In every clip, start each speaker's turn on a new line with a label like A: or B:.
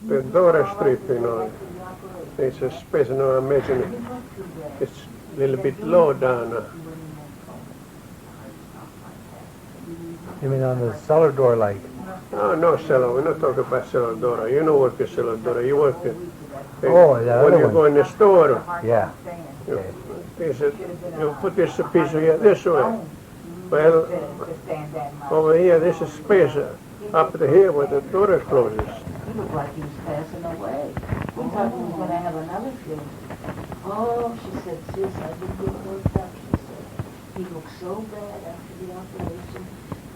A: the Dora Street, you know, it's a space, you know, I imagine it's a little bit low down.
B: You mean on the cellar door light?
A: Oh, no, cellar, we're not talking about cellar Dora. You know what the cellar Dora, you work it.
B: Oh, that
A: when
B: other
A: you
B: one.
A: go in the store,
B: Yeah.
A: you, you put this piece here this way. Well, over here, this is space up to here where the door closes.
C: He looked like he was passing away. We thought he was going to have another funeral. Oh, she said, sis, I didn't get worked up, she said. He looked so bad after the operation,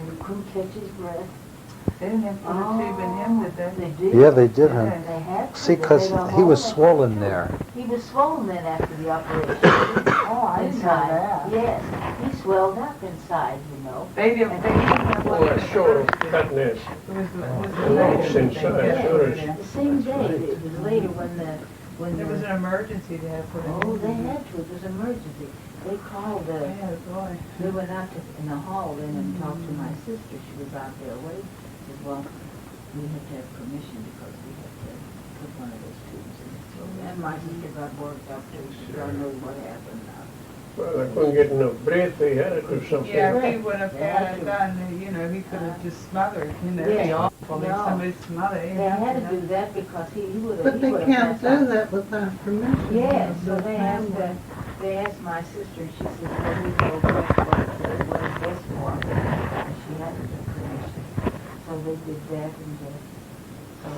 C: and he couldn't catch his breath.
D: They didn't have to put a tube in him, did they?
C: They did.
B: Yeah, they did,
C: Yeah,
B: huh?
C: they had to.
B: See,
C: They
B: because
C: made a
B: he was
C: hole.
B: swollen there.
C: He was swollen then after the operation.
D: Oh, I didn't know that.
C: Yes, he swelled up inside, you know.
D: They didn't have
A: Oh,
D: one.
A: I sure got this.
D: It was the
A: Oh,
D: lady.
A: since
C: Yeah,
A: sure.
C: the same day, it was later when
D: There was
C: the,
D: an emergency to have put in.
C: oh, they had to, it was emergency. They called the,
D: Yeah, boy.
C: they went out in the hall then and talked to my sister, she was out there waiting. Said, well, we had to have permission because we had to put one of those tubes in. So, and my sister got worked up too, she don't know what happened now.
A: Well, I couldn't get enough breath, they had to do something.
D: Yeah, if he would have had it done, you know, he could have just smothered, you know, it'd be
C: Yeah.
D: awful if
C: No.
D: somebody smothered him.
C: They had
D: you
C: to
D: know.
C: do that because he would have,
E: But
C: he
E: they
C: would
E: can't
C: have passed
E: do
C: out.
E: that without permission.
C: Yes,
E: of
C: so
E: the
C: they
E: family.
C: asked my sister, and she said, well, we know what is best for him. And she had to get permission. So they did that and so.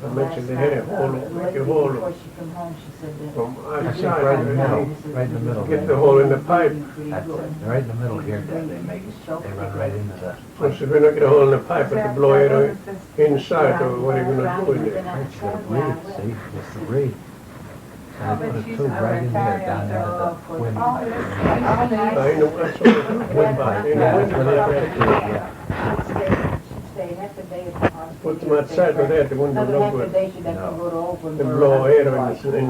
A: I mentioned they had a hole, make a hole
C: Before she come home, she said that.
A: from
B: I think
A: outside.
B: right in the
A: you
B: middle,
A: know.
B: right in the middle.
A: Get the hole in the pipe.
B: That's it, right in the middle here, they make, they run right into the.
A: So if you not get a hole in the pipe, but to blow air inside, or what are you gonna do with it?
B: It's the reed, see, it's the reed.
D: Oh,
B: And they
D: but
B: put a
D: she's
B: tube
D: not
B: right in there,
D: retired,
B: down there,
D: so-
B: the wind
D: Oh,
B: pipe.
D: that's-
A: I know, that's what it went by. You know,
B: Yeah,
A: went
B: that's where they
A: by
B: put the
A: there.
B: tube, yeah.
C: She stayed half a day at the hospital.
A: Put them outside, but they had the window
C: Another
A: no
C: half a
A: good.
C: day, she'd have to
B: No.
C: go to Oakland.
A: To
C: for
A: blow
C: her
A: air
C: hospital.
A: in.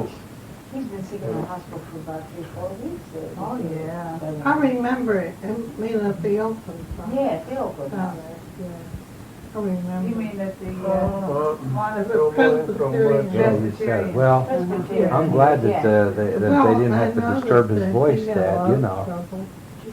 C: He's been sick in the hospital for about 3-4 weeks.
D: Oh, yeah.
E: I remember it, I mean, at the open.
C: Yeah, the Oakland
E: Oh,
C: hospital.
E: yeah. I remember.
D: You mean that the,
A: Uh,
E: The Presbyterian.
B: Yeah, you said, well,
C: Presbyterian.
B: I'm glad that,
C: Yeah.
B: that they didn't have to disturb his voice, Dad, you know.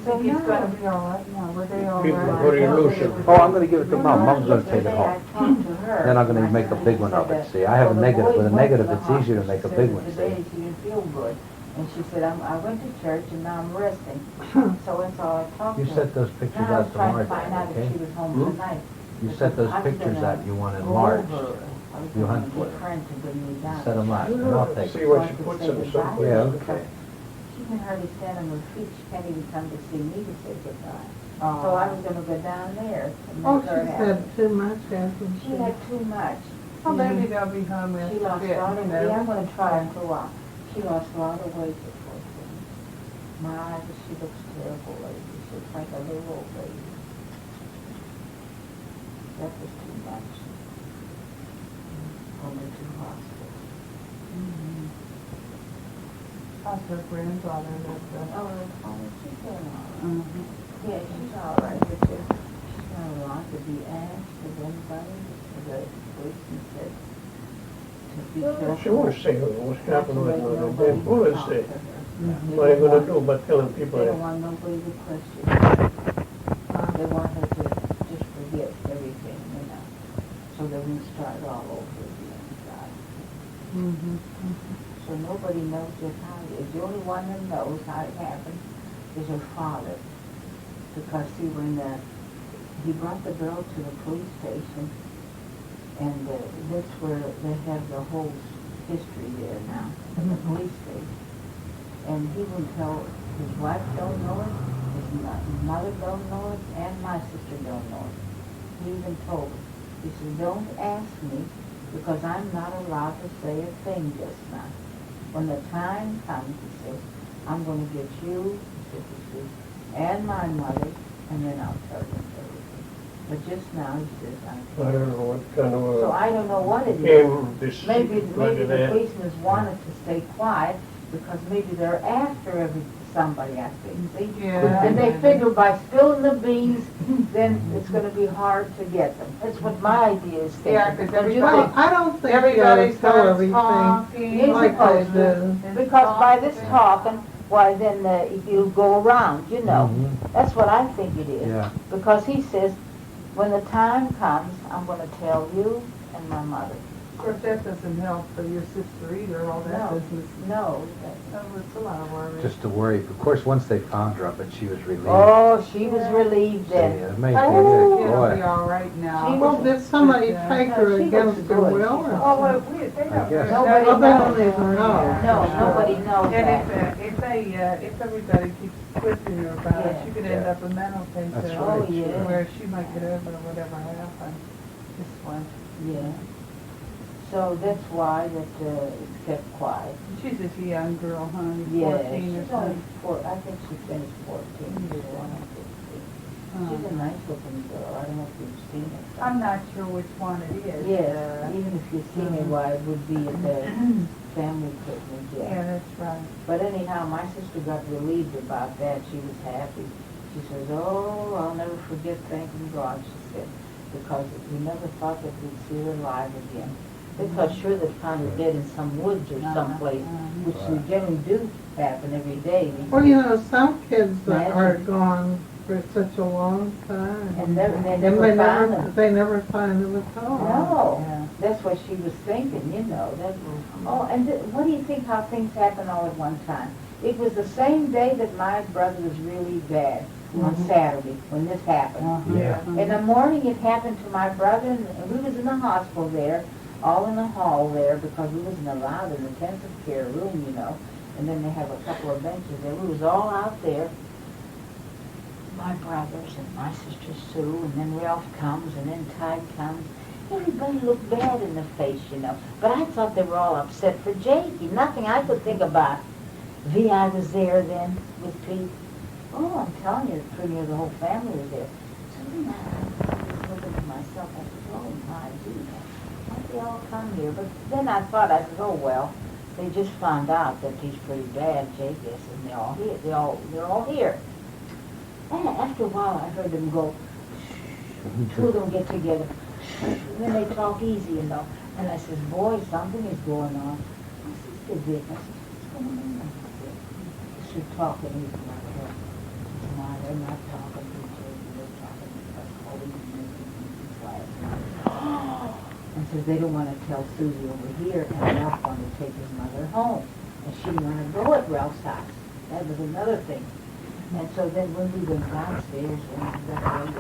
D: so he's gonna be all right now, were they all
A: People
D: right?
A: put in lotion.
B: Oh, I'm gonna give it to Mom, Mom's gonna take it home.
C: home.
B: Then I'm gonna make a big one of it, see, I have a negative, with a negative, it's easier to make a big one,
C: Today
B: see.
C: she didn't feel good, and she said, I went to church and now I'm resting. So and so I talked to
B: You
C: her.
B: set those pictures
C: Now I was
B: out
C: trying
B: tomorrow,
C: to find out
B: Dad,
C: if she
B: okay?
C: was home tonight.
B: You set those pictures out you want enlarged, You hunt for it. set them out, and I'll take
A: See
B: it.
A: what she puts in somewhere.
B: Yeah, okay.
C: She can hardly stand on her feet, she can't even come to see me to say goodbye. So
D: Oh.
C: I was gonna go down there and
E: Oh,
C: make her
E: she
C: happy.
E: said too much, hasn't
C: She had too much.
D: Oh, maybe they'll be home in
C: She
D: a
C: lost
D: bit,
C: a lot
D: you
C: of,
D: know.
C: yeah, I'm gonna try her for a while. She lost a lot of weight before she, my, she looks terrible lady, she looks like a little old lady. That was too much. On the two hospitals.
D: How's her granddaughter lived
C: Oh, she's doing all right.
D: Mhm.
C: Yeah, she's all right, but she's not allowed to be asked of anybody, the policeman said to be careful.
A: She won't say what's happening with her, then bullets say, what are you gonna do but telling people
C: They don't
A: that?
C: want nobody to question her. They want her to just forget everything, you know, so they won't start all over again.
E: Mm-hmm.
C: So nobody knows just how it is. The only one that knows how it happened is her father. Because see, when he brought the girl to the police station, and that's where they have the whole history there now, in the police station. And he wouldn't tell, his wife don't know it, his mother don't know it, and my sister don't know it. He even told her, he said, don't ask me, because I'm not allowed to say a thing just now. When the time comes, he says, I'm going to get you, he says, and my mother, and then I'll tell you everything. But just now, he says,
A: I don't know what kind
C: so
A: of
C: I don't know what it is.
A: game this,
C: Maybe
A: like
C: the
A: that.
C: policemen wanted to stay quiet because maybe they're after somebody, I think, see?
D: Yeah.
C: And they figure by spilling the beans, then it's gonna be hard to get them. That's what my idea is
D: Yeah,
C: thinking.
D: 'cause
C: Because you
D: everybody-
C: know,
E: I don't think you ought
D: Everybody
E: to tell
D: starts
E: everything
D: talking.
C: You're
E: like they
C: supposed
E: do.
C: because by this talking, why then you'll go around, you know.
B: Mhm.
C: That's what I think it is.
B: Yeah.
C: Because he says, when the time comes, I'm gonna tell you and my mother.
D: Of course, that doesn't help for your sister either, all that
C: No.
D: business.
C: No.
D: Oh, it's a lot of worry.
B: Just to worry. Of course, once they found her, but she was relieved.
C: Oh, she was relieved
B: See,
C: then.
B: it made
C: Oh,
B: me
D: It'll
B: boy.
D: be all right now.
C: She
E: Well, did somebody
D: Yeah.
E: take
C: No,
E: her
C: she
E: against
C: looks
E: her
C: good.
E: will
C: She's
E: or
C: all-
D: Oh, well, they don't.
B: guess.
C: Nobody
E: Oh, they
C: knows.
E: don't even know.
C: No, nobody knows
D: And
C: that.
D: if everybody keeps quizzing her about it,
C: Yeah.
D: she could end
B: Yeah.
D: up a mental patient.
B: That's
C: right. Oh, yeah.
D: Where she might get over whatever happened. This one.
C: Yeah. So that's why that it's kept quiet.
D: She's just a young girl, honey, 14
C: Yeah,
D: or
C: she's only
D: something.
C: I think she finished 14. She's one of 15. She's a nice looking girl. I don't know if you've seen her.
D: I'm not sure which one it is.
C: Yes, even if you've seen her, why it would be at the family picnic,
D: Yeah,
C: yeah.
D: that's right.
C: But anyhow, my sister got relieved about that. She was happy. She says, oh, I'll never forget thanking God, she said, because we never thought that we'd see her alive again. They thought sure they'd found her dead in some woods or someplace, which we generally do happen every day.
E: Well, you know, some kids that
C: Imagine.
E: are gone for such a long time.
C: And they
E: And
C: never found them.
E: they never find them at all.
C: No,
D: Yeah.
C: that's what she was thinking, you know. That, oh, and what do you think how things happen all at one time? It was the same day that my brother was really bad, on Saturday, when this happened.
B: Yeah.
C: In the morning, it happened to my brother, and we was in the hospital there, all in the hall there, because we wasn't allowed in the intensive care room, you know. And then they have a couple of benches there. We was all out there, my brothers and my sister Sue, and then Ralph comes, and then Tide comes. Everybody looked bad in the face, you know. But I thought they were all upset for Jakey. Nothing I could think about. V.I. was there then with Pete. Oh, I'm telling you, pretty near the whole family was there. So then I was looking to myself, I said, oh my, gee, why'd they all come here? But then I thought, I said, oh well, they just found out that he's pretty bad, Jake is, and they're all here. They're all here. And after a while, I heard them go, two of them get together, and then they talk easy, you know. And I says, boy, something is going on. My sister Vic, I said, what's going on? She's talking easy like that. No, they're not talking to each other. They're talking like holy and quiet. And says they don't want to tell Susie over here, and Ralph wanted to take his mother home. And she didn't want to go at Ralph's house. That was another thing. And so then when we went downstairs, and we got ready,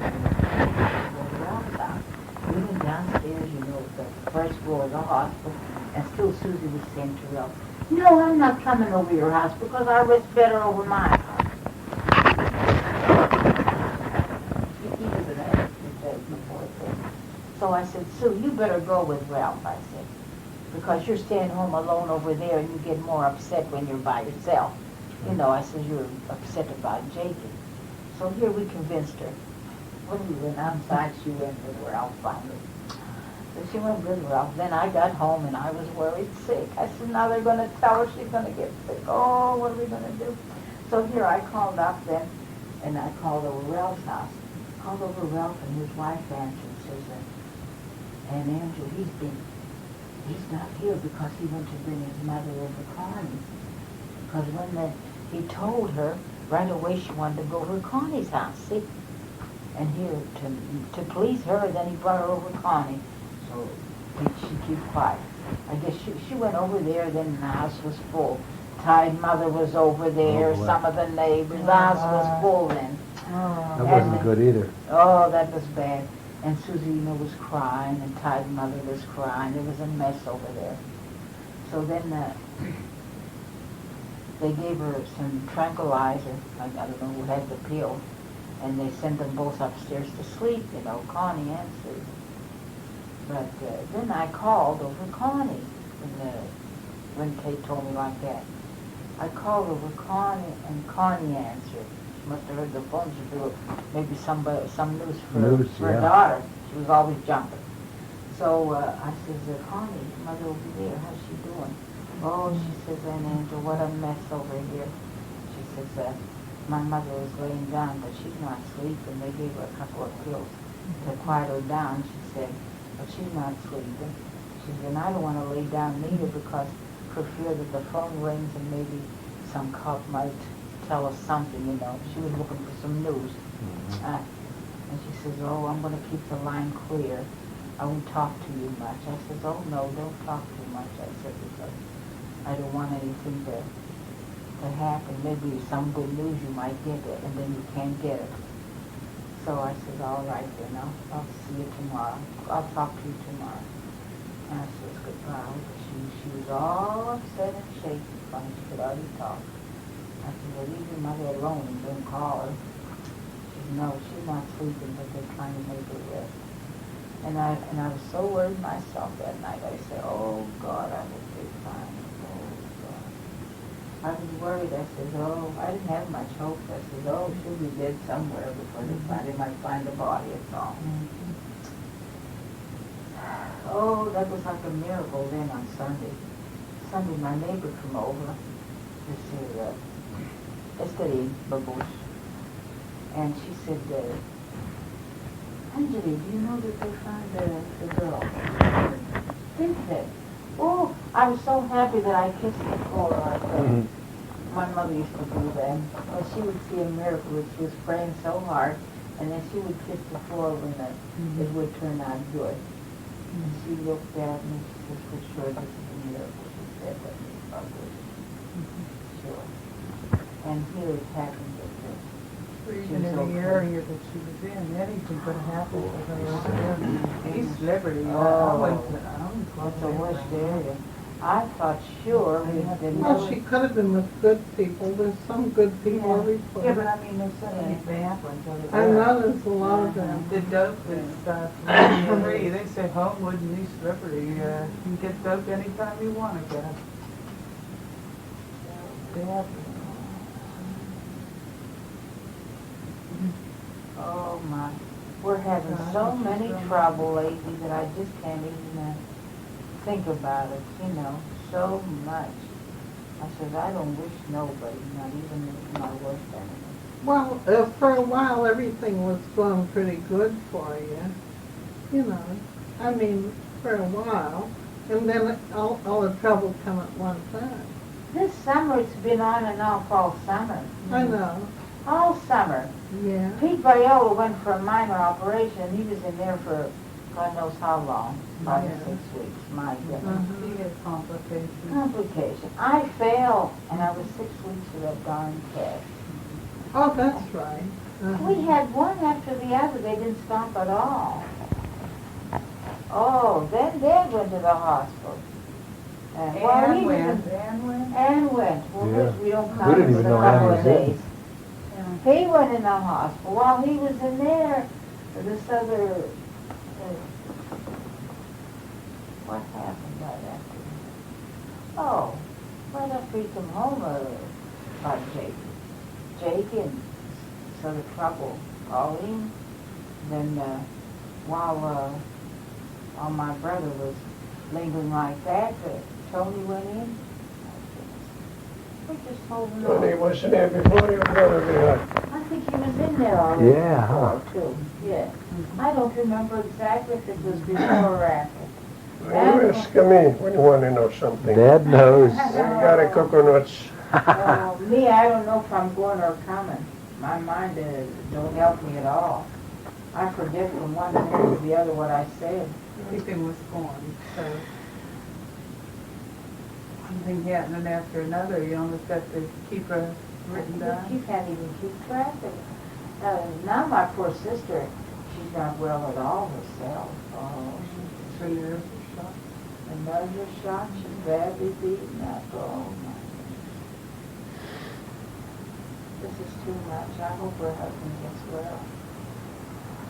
C: and Ralph's house, we went downstairs, you know, the first floor of the hospital, and still Susie was saying to Ralph, no, I'm not coming over your house because I rest better over mine. He was an attitude before it. So I said, Sue, you better go with Ralph, I said, because you're staying home alone over there and you get more upset when you're by yourself. You know, I said, you're upset about Jakey. So here we convinced her. When we went outside, she went with Ralph finally. So she went with Ralph. Then I got home and I was worried sick. I said, now they're going to tell her she's going to get sick. Oh, what are we going to do? So here I called up then, and I called over Ralph's house. Called over Ralph, and his wife answered, says, and Andrew, he's not here because he went to bring his mother over Connie. Because when he told her, right away she wanted to go over to Connie's house, see? And here, to please her, then he brought her over to Connie. So she kept quiet. I guess she went over there, then the house was full. Tide mother was over there,
B: Oh, boy.
C: some of the neighbors, the house was full then.
D: Oh.
B: That wasn't good either.
C: Oh, that was bad. And Susie, you know, was crying, and Tide mother was crying. There was a mess over there. So then they gave her some tranquilizer. I don't know who had the pill. And they sent them both upstairs to sleep, you know, Connie and Susie. But then I called over Connie when Kate told me like that. I called over Connie, and Connie answered. She must have heard the phone. She thought maybe some news for her
B: Yeah.
C: daughter. She was always jumping. So I said, Connie, mother over there, how's she doing? Oh, she says, and Angel, what a mess over here. She says, my mother was laying down, but she's not sleeping. They gave her a couple of pills to quiet her down, she said, but she's not sleeping. She said, and I don't want to lay down neither because for fear that the phone rings and maybe some cop might tell us something, you know. She was looking for some news. And she says, oh, I'm going to keep the line clear. I won't talk to you much. I says, oh, no, don't talk too much. I said, because I don't want anything to happen. Maybe some good news you might get it, and then you can't get it. So I said, all right, then, I'll see you tomorrow. I'll talk to you tomorrow. And I says, goodbye. She was all upset and shaky, funny. She could hardly talk. I said, well, leave your mother alone and don't call her. She said, no, she's not sleeping, but they're trying to make her rest. And I was so worried myself that night. I said, oh, God, I hope they're fine. Oh, God. I was worried. I said, oh, I didn't have much hope. I said, oh, she'll be dead somewhere before they might find the body. It's all. Oh, that was like a miracle then on Sunday. Sunday, my neighbor came over to see Esther Babush. And she said, Anjali, do you know that they found the girl? Didn't they? Oh, I was so happy that I kissed the floor. My mother used to do that. Well, she would see a miracle if she was praying so hard, and then she would kiss the floor when it would turn out good. And she looked at me, she said, for sure this is a miracle. She said that was probably sure. And here it happened with her.
D: Even in the area that she was in, anything could happen to her over there. East Liberty,
C: That's a worst area. I thought sure we had been.
E: Well, she could have been with good people. There's some good people everywhere.
D: Yeah, but I mean, there's so many bad ones over
E: I
D: there.
E: know there's a lot of them.
D: The dope and stuff, free. They say Homewood and East Liberty, you can get dope anytime you want to get it. Yeah.
C: Oh my, we're having so many trouble lately that I just can't even think about it, you know, so much. I said, I don't wish nobody, not even my worst enemy.
E: Well, for a while everything was going pretty good for you. You know, I mean, for a while. And then all the trouble come at one time.
C: This summer it's been on and off all summer.
E: I know.
C: All summer.
E: Yeah.
C: Pete Viola went for a minor operation. He was in there for God knows how long, 5 or 6 weeks. My goodness.
D: He had complications.
C: Complication. I fell, and I was 6 weeks of that darn test.
E: Oh, that's right.
C: We had one after the other. They didn't stop at all. Oh, then Dad went to the hospital.
D: Ann
C: he
D: went.
C: was Ann went. Well,
B: Yeah.
C: we don't
B: We
C: count
B: didn't
C: it
B: even
C: for
B: know
C: a couple
B: Ann
C: of
B: was in.
C: days. He went in the hospital. While he was in there, this other... what happened right after that? Oh, right after he came home about Jake and sort of trouble calling. Then while my brother was lingering like that, Tony went in. We just told him
A: Tony wasn't there before your brother died.
C: I think he was in there already.
B: Yeah, huh?
C: before, too. Yeah. I don't remember exactly if it was before or after.
A: You ask me when you want to know something.
B: Dad knows.
A: You got a coconuts.
C: Me, I don't know if I'm going or coming. My mind don't help me at all. I forget from one minute to the other what I said.
D: Everything was gone, so one thing happening after another. You almost got to keep a written down.
C: You can't even keep track of it. Now my poor sister, she's not well at all herself. Oh,
D: So you're shot.
C: another shot, she's badly beaten up. Oh my. This is too much. I hope her husband gets well.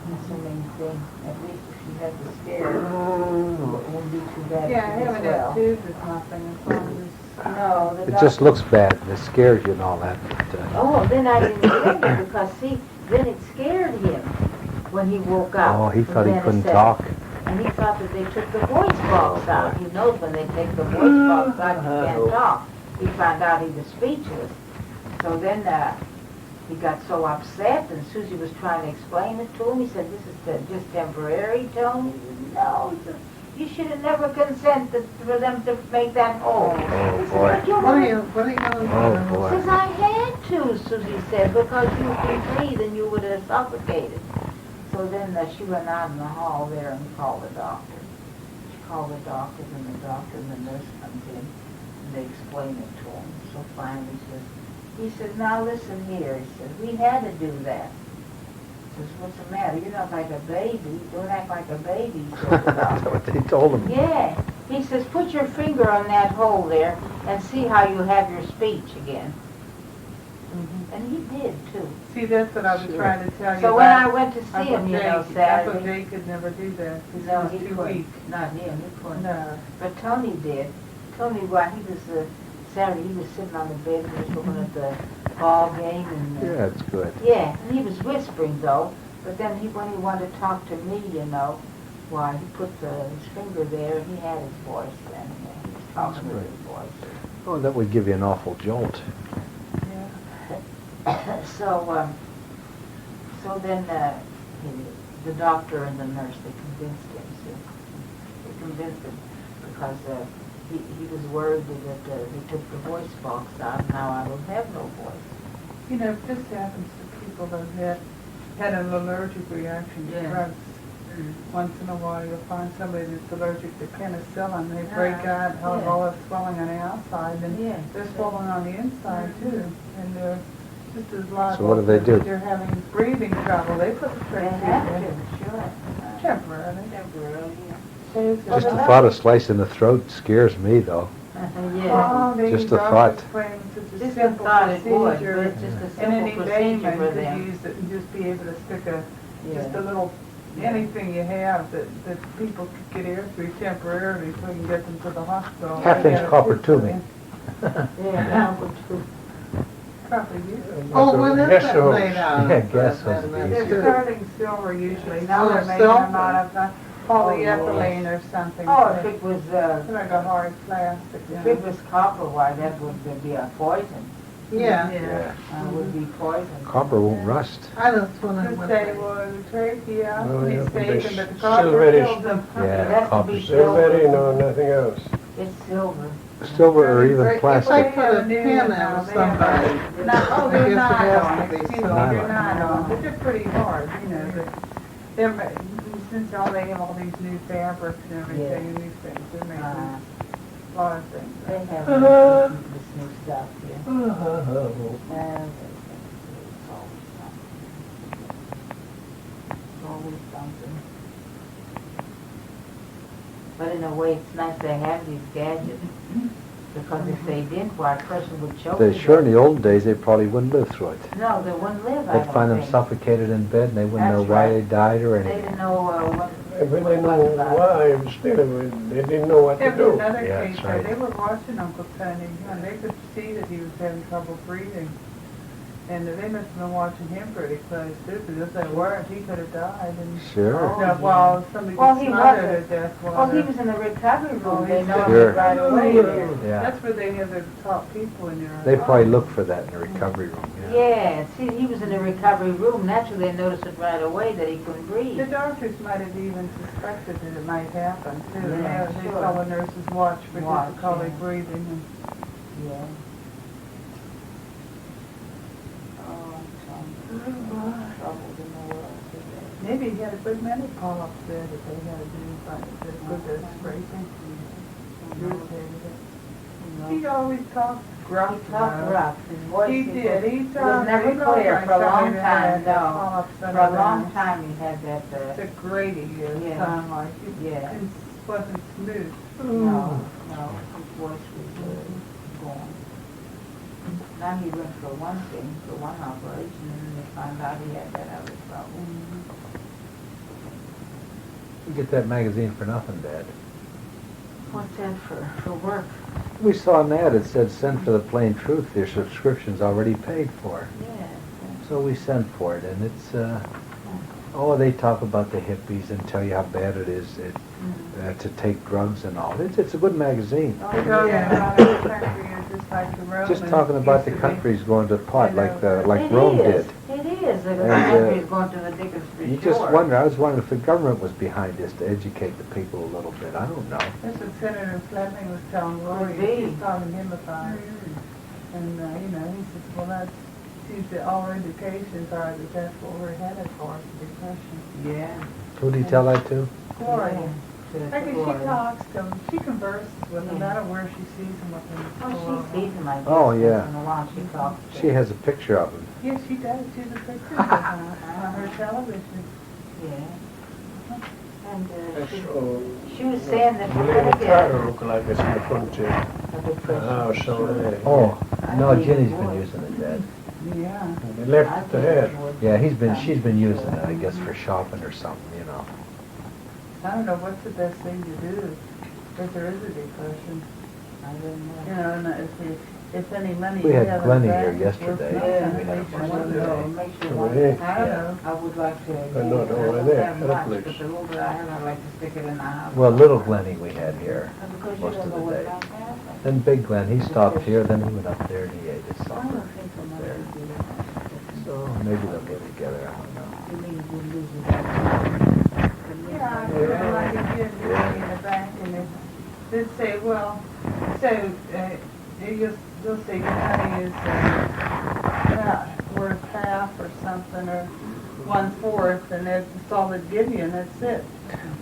C: That's the main thing. At least if she had the scare, it won't be too bad
D: Yeah,
C: if she
D: having
C: gets
D: that
C: well.
D: tooth is nothing as long as
C: No, the
B: It just
C: doctor-
B: looks bad, and it scares you and all that. But,
C: Oh, then I didn't think it because see, then it scared him when he woke up.
B: oh, he
C: from
B: thought he couldn't
C: anesthetic.
B: talk.
C: And and he thought that they took the voice box out. He knows when they take the voice box out, you can't talk. He found out he was speechless. So then he got so upset, and Susie was trying to explain it to him. He said, "This is just temporary, Tony." He said, "No," he said, "you should have never consented for them to make that hole." He said,
B: boy.
C: "But you
E: What are
C: wanted
E: you going to do?
B: Oh, boy.
C: Says, "I had to," Susie said, "because you could breathe and you would have suffocated." So then she went out in the hall there and called the doctor. She called the doctors, and the doctor and the nurse comes in, and they explain it to him. So finally he says, "Now listen here," he says, "we had to do that." He says, "What's the matter? You're not like a baby. Don't act like a baby," he said to the
B: That's
C: doctor.
B: what they told him.
C: Yeah. He says, "Put your finger on that hole there and see how you have your speech again." And he did, too.
D: See, that's what I was
B: Sure.
D: trying to tell you
C: So when I
D: about.
C: went to see
D: Uncle
C: him,
D: Jay,
C: Saturday.
D: Uncle Jay could never do that. He
C: No,
D: was
C: he
D: too
C: couldn't.
D: weak.
C: Not him, he couldn't.
D: No.
C: But Tony did. Tony, while he was, Saturday, he was sitting on the bed and he was looking at the ball game. And,
B: Yeah, it's good.
C: yeah, and he was whispering, though. But then when he wanted to talk to me, why, he put his finger there and he had his voice then. He was talking with his voice.
B: Oh, that would give you an awful jolt.
D: Yeah.
C: So then the doctor and the nurse, they convinced him. See? They convinced him because he was worried that they took the voice box out, and now I will have no voice.
D: You know, this happens to people that have had an allergic reaction to
C: Yeah.
D: drugs. Once in a while, you'll find somebody that's allergic to penicillin. They break out, have
C: Yeah.
D: all that swelling on the outside, and
C: Yeah.
D: they're swollen on the inside too. And they're just as liable.
B: what do they do?
D: If you're having breathing trouble, they put the
C: They
D: trick
C: have
D: in.
C: to, sure.
D: Temporarily.
C: Temporarily,
B: Just the thought of slicing the throat scares me, though.
C: yeah.
D: Oh, they
B: Just the
D: doctors
B: thought.
D: claim it's a
C: Just the
D: simple
C: thought it would, but
D: procedure.
C: it's just a
D: And
C: simple
D: any
C: procedure
D: layman
C: for
D: could
C: them.
D: use it and just be able to stick just
C: Yeah.
D: a little,
C: Yeah.
D: anything you have that people could get air through temporarily so we can get them to the hospital.
B: Half-inch
D: Yeah,
B: copper
D: it's
B: tubing.
C: Yeah,
D: Probably use it.
E: Oh, when is
A: Guess
E: that
A: so.
E: made out?
B: Yeah, guess so.
D: They're starting silver usually. Now
E: Oh,
D: they're making
E: silver?
D: them out of polyethylene or something.
C: Oh, if it was,
D: Like a hard plastic.
C: if it was copper, why, that would be a poison.
E: Yeah,
B: Yeah.
C: Would be poison.
B: Copper won't rust.
E: I just wondered
D: Just
E: what
D: say,
E: they...
D: well, the trachea,
A: Oh, yeah,
D: he's
A: but
D: taken,
A: they
D: but the copper
A: silverish.
D: kills them.
B: Yeah,
C: It has to
B: copper.
C: be
A: Silvery, no, nothing else.
C: It's silver.
B: Silver or even
E: If I
B: plastic.
E: put a pin out somebody,
D: No, oh,
E: I
D: they're
E: guess it
D: not
E: has
D: on,
E: to be
D: excuse me,
E: silver.
D: they're not on, but they're pretty hard, but they're, since they have all these new fabrics and everything, and these things, they're making
C: Uh,
D: a lot of things.
C: They have this new stuff here.
A: Oh.
C: It's always something. It's always something. But in a way, it's nice they have these gadgets. Because if they didn't, why, a person would choke.
B: They
C: to
B: sure in
C: death.
B: the old days, they probably wouldn't live through it.
C: No, they wouldn't live, I
B: They'd
C: don't
B: find them
C: think.
B: suffocated in bed and they wouldn't know
C: That's
B: why
C: right.
B: they died or
C: They
B: anything.
C: didn't know what.
A: If they didn't know why, still, they didn't know what
D: There
A: to
D: was
A: do.
D: another
B: Yeah,
D: case
B: that's
D: where
B: right.
D: they were watching Uncle Tony, and they could see that he was having trouble breathing. And they must have been watching him pretty close too, because if they weren't, he could have died. And
B: Sure.
C: Oh,
D: while somebody
C: Well,
D: was
C: he
D: smothered
C: wasn't.
D: to death.
C: Well, he was in the recovery room. They know
B: Sure.
C: him right away there.
B: Yeah.
D: That's where they have their top people in there.
B: They probably look for that in the recovery room, yeah.
C: Yeah, see, he was in the recovery room. Naturally, they noticed it right away that he couldn't breathe.
D: The doctors might have even suspected that it might happen too.
C: Yeah,
D: They
C: sure.
D: tell the nurses watch for
C: Watch,
D: difficulty
C: yeah.
D: breathing.
C: Yeah. Oh, troubles in the world today.
D: Maybe he had a good many polyps there that they had to do, but with the scraping. Irritated it. He always talked gruff.
C: He talked rough. His voice
D: He did. He
C: was never
D: he
C: clear for a long time. No,
D: polyps
C: for
D: under
C: a long
D: there.
C: time he had that.
D: The grating
C: Yeah.
D: sound like it
C: Yeah.
D: wasn't smooth.
C: No, his voice was gone. Now he went for one thing, for one operation, and then they found out he had that other problem.
B: You get that magazine for nothing, Dad.
C: What's that for work?
B: We saw an ad that said, send for the plain truth, your subscription's already paid for.
C: Yeah.
B: So we sent for it, and it's Oh, they talk about the hippies and tell you how bad it is to take drugs and all. It's a good magazine.
D: They're talking about the country is just like the Romans.
B: Just talking about the
D: used to be.
B: countries going to pot like
C: It
B: Rome
C: is.
B: did.
C: It is. The
B: And,
C: country is going to the dickens for
B: You
C: sure.
B: just wonder. I was wondering if the government was behind this to educate the people a little bit. I don't know.
D: That's what Senator Fleming was telling Lori.
C: Could be.
D: She was talking him about it. And, he says, well, that's, seems that all indications are that that's what we're headed for, depression.
C: Yeah.
B: Who did he tell that to?
D: Lori.
C: Yeah.
D: Like, she talks to them, she converses with them, no matter where she sees them, what
C: Oh, she sees him like this.
B: Oh, yeah.
C: Once in a while she talks to
B: She
C: him.
B: has a picture of him.
D: Yes, she does, she's a picture of her on her television.
C: Yeah. And
A: That's
C: she was saying that
A: You
C: we're
A: live
C: going
A: in
C: to
A: Tyler,
C: get
A: look like it's in the frontier.
C: a depression.
A: House over there.
B: Oh, no,
C: I think
B: Ginny's
C: it
B: been
C: would.
B: using it, Dad.
D: Yeah.
A: They left it to her.
B: Yeah, she's been using it, I guess, for shopping or something, you know.
D: I don't know what's the best thing to do if there is a depression.
C: I don't
D: You
C: know.
D: know, and if any money
B: We
D: you
B: had
D: have in
B: Glennie
D: the
B: here
D: bank is worth
B: yesterday.
D: nothing,
C: Yeah.
B: We had a
D: makes you
B: bunch
D: wonder.
B: today.
C: It makes you
A: Over
C: wonder.
A: here.
D: I don't know.
C: I would like to.
A: But not over there,
C: I don't
A: other
C: have much,
A: place.
C: but the little bit I have, I'd like to stick it in the house.
B: Well, little Glennie we had here
C: Because you
B: most
C: don't
B: of
C: know
B: the
C: what
B: day.
C: might happen.
B: Then Big Glenn, he stopped here, then he went up there and he ate his
C: I
B: supper.
C: don't think so much
B: there.
C: would do that.
B: So maybe they'll get together, I don't know.
C: You mean you lose it?
D: Yeah, I feel like if you had money in the bank and they'd say, well, so, they'll say your money is, not worth half or something, or 1/4, and that's all they'd give you, and that's it.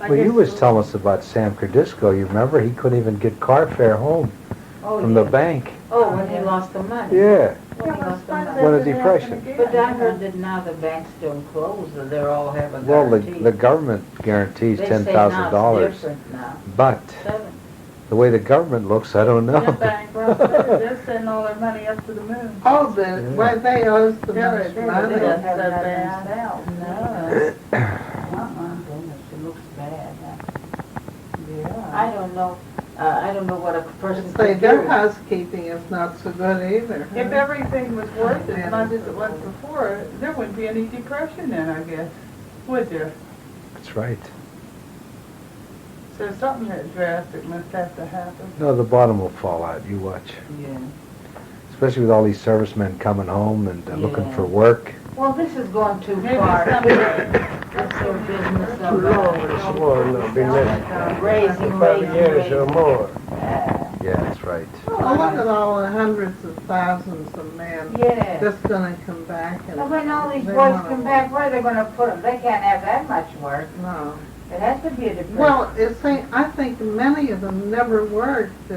D: I
B: Well, you
D: guess-
B: was telling us about Sam Cardisco, you remember? He couldn't even get car fare home
C: Oh,
B: from the
C: yeah.
B: bank.
C: Oh, when he lost the money.
B: Yeah,
C: When
D: Yeah,
C: he
D: but
C: lost the
D: why
C: money.
D: does
B: When a
D: that happen
B: depression.
D: again?
C: But I heard that now the bank's still closed, that they're all have a
B: well,
C: guarantee.
B: the government guarantees
C: They say now
B: $10,000.
C: it's different now.
B: But
C: 7.
B: the way the government looks, I don't
D: They're
B: know.
D: bankrupt, they're sending all their money up to the moon.
E: Oh, why they owe the
D: They're-
E: most
D: they're-
E: money.
C: They don't
D: That's
C: have
D: so
C: nothing
D: bad.
C: themselves.
D: No.
C: Goodness, it looks bad.
D: Yeah.
C: I don't know, I don't know what a person
E: Say
C: could
E: their
C: do.
E: housekeeping is not so good either.
D: If everything was worth as much as it was before, there wouldn't be any depression then, I guess, would there?
B: That's right.
D: So something that drastic must have to happen.
B: No, the bottom will fall out, you watch.
C: Yeah.
B: Especially with all these servicemen coming home and looking
C: Yeah.
B: for work.
C: Well, this is going too
D: Maybe
C: far.
D: someday,
C: That's their business
A: Too long with this war, no, been there
C: raising,
A: 5 years or more.
B: Yeah, that's right.
E: Well, look at all the hundreds of thousands of men
C: Yeah.
E: that's gonna come back and.
C: And when all these
E: they
C: boys
E: wanna
C: come back, where are they gonna put them? They can't have that much work.
E: No.
C: It has to be a depression.
E: Well, I think many of them never worked.
C: They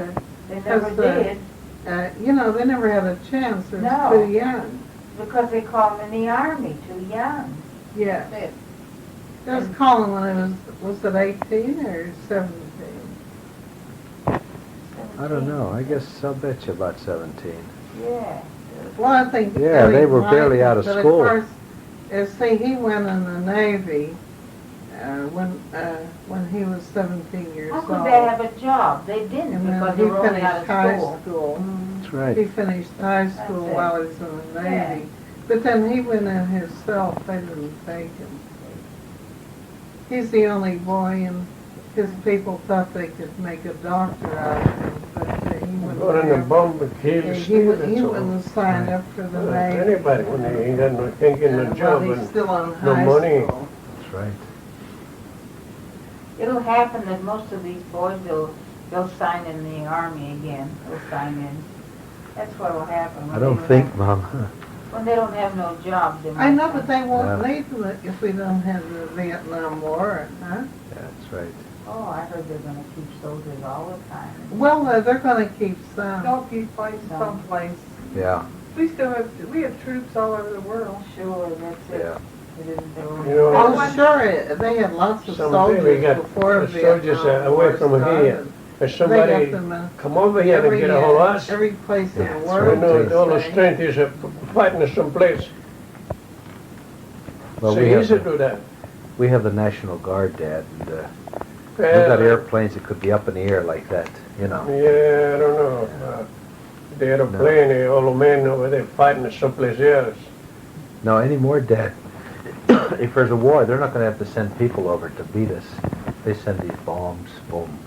C: never
E: because,
C: did,
E: They never had a chance. They're
C: No.
E: too young.
C: because they call them in the army, too young.
E: Yeah.
C: That's it.
E: They was calling when it was it 18 or 17?
B: I don't know. I guess I'll bet you about 17.
C: Yeah.
E: Well, I think.
B: Yeah, they were
E: might,
B: barely out of
E: but
B: school.
E: Of course, see, he went in the Navy when he was 17 years
C: How
E: old.
C: could they have a job? They didn't
E: And
C: because
E: then
C: they
E: he
C: were only
E: finished
C: out of
E: high
C: school.
E: school.
B: That's right.
E: He finished high school
C: That's it.
E: while he was in the Navy.
C: Yeah.
E: But then he went in himself. They didn't take him. He's the only boy, and his people thought they could make a doctor out of him, but he wouldn't.
A: Going in the
E: have-
A: bomb and kill
E: he,
A: Steve,
E: would,
A: that's
E: he
A: all.
E: wouldn't sign up for the Navy.
A: Anybody, when he ain't got no, can't get no
E: While
A: job,
E: he's
A: and
E: still in
A: no
E: high
A: money.
E: school.
B: That's right.
C: It'll happen that most of these boys, they'll sign in the army again. They'll sign in. That's what'll happen.
B: I don't think, Mom.
C: When they don't have no jobs. They
E: I
C: might
E: know, but they won't
B: Yeah.
E: need them if we don't have the Vietnam War, huh?
B: That's right.
C: Oh, I heard they're gonna keep soldiers all the time.
E: Well, they're going to keep some.
D: don't keep place
C: No.
D: someplace.
B: Yeah,
D: We have troops all over the world.
C: Sure, that's it.
B: yeah.
C: It isn't their own.
A: You know,
E: Oh, sure, they had lots of
A: Someday we
E: soldiers
A: got
E: before
A: the
E: Vietnam
A: soldiers
E: War
A: away from here.
E: started.
A: If
E: They
A: somebody
E: got them
A: come over here and get a hold of us,
E: every place in
B: Yeah,
E: the
B: that's
A: we
E: world.
A: know
E: they
A: all the
E: say.
A: strength is fighting us someplace.
B: Well,
A: So
B: we
A: easy to
B: have,
A: do that.
B: we have the National Guard, Dad, and we've got airplanes that could be up in the air like that, you know.
A: Yeah, I don't know. The aeroplane, all the men over there fighting us someplace else.
B: No, anymore, Dad. if there's a war, they're not going to have to send people over to beat us. They send these bombs, boom.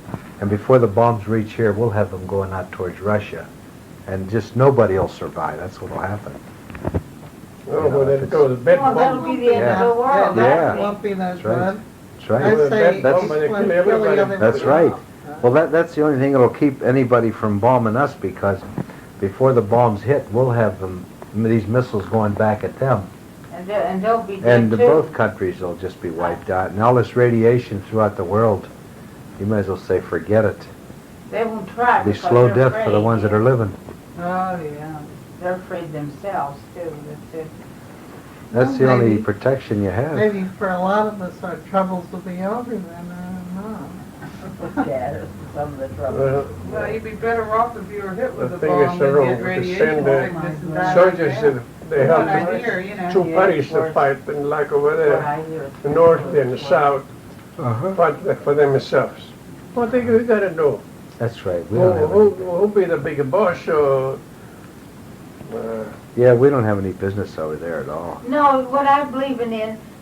B: And before the bombs reach here, we'll have them going out towards Russia. And just nobody will survive. That's what will happen.
A: Oh, well, then go to bed
C: Well, that'll
A: bomb.
C: be the end of the world.
B: Yeah.
E: That
C: I
E: won't be that
B: That's right.
E: bad.
B: That's
E: I
B: right.
A: Well,
E: say,
A: that bomb, they
E: when
A: kill everybody.
E: Philly,
B: That's right. Well, that's the only thing that'll keep anybody from bombing us, because before the bombs hit, we'll have them, these missiles going back at them.
C: And they'll be
B: And
C: dead too.
B: both countries will just be wiped out. And all this radiation throughout the world, you might as well say forget it.
C: They won't try.
B: It'll be
C: because
B: slow
C: they're
B: death for the
C: afraid.
B: ones that are living.
D: Oh, yeah.
C: They're afraid themselves too. That's it.
B: That's the
E: Well,
B: only
E: maybe-
B: protection you have.
E: Maybe for a lot of us, our troubles will be over then, I don't know.
C: Yeah, some of the trouble.
A: Well,
D: Well, you'd be better off if you were hit with
A: the
D: a
A: thing
D: bomb
A: is, the
D: than
A: road
D: get
A: to
D: radiation
A: send
D: sickness and die
A: soldiers,
D: like that.
A: they
D: What
A: have
D: I hear, you know.
A: two
C: Yeah,
A: parties
C: it's
A: to
C: worse.
A: fight, and like over
C: What
A: there,
C: I hear is
A: the north and the south,
B: Uh-huh.
A: fight for themselves. What they gotta do?
B: That's right. We
A: Who,
B: don't have
A: who,
B: any,
A: who be the bigger boss, or,
B: yeah, we don't have any business over there at all.
C: No, what I believe in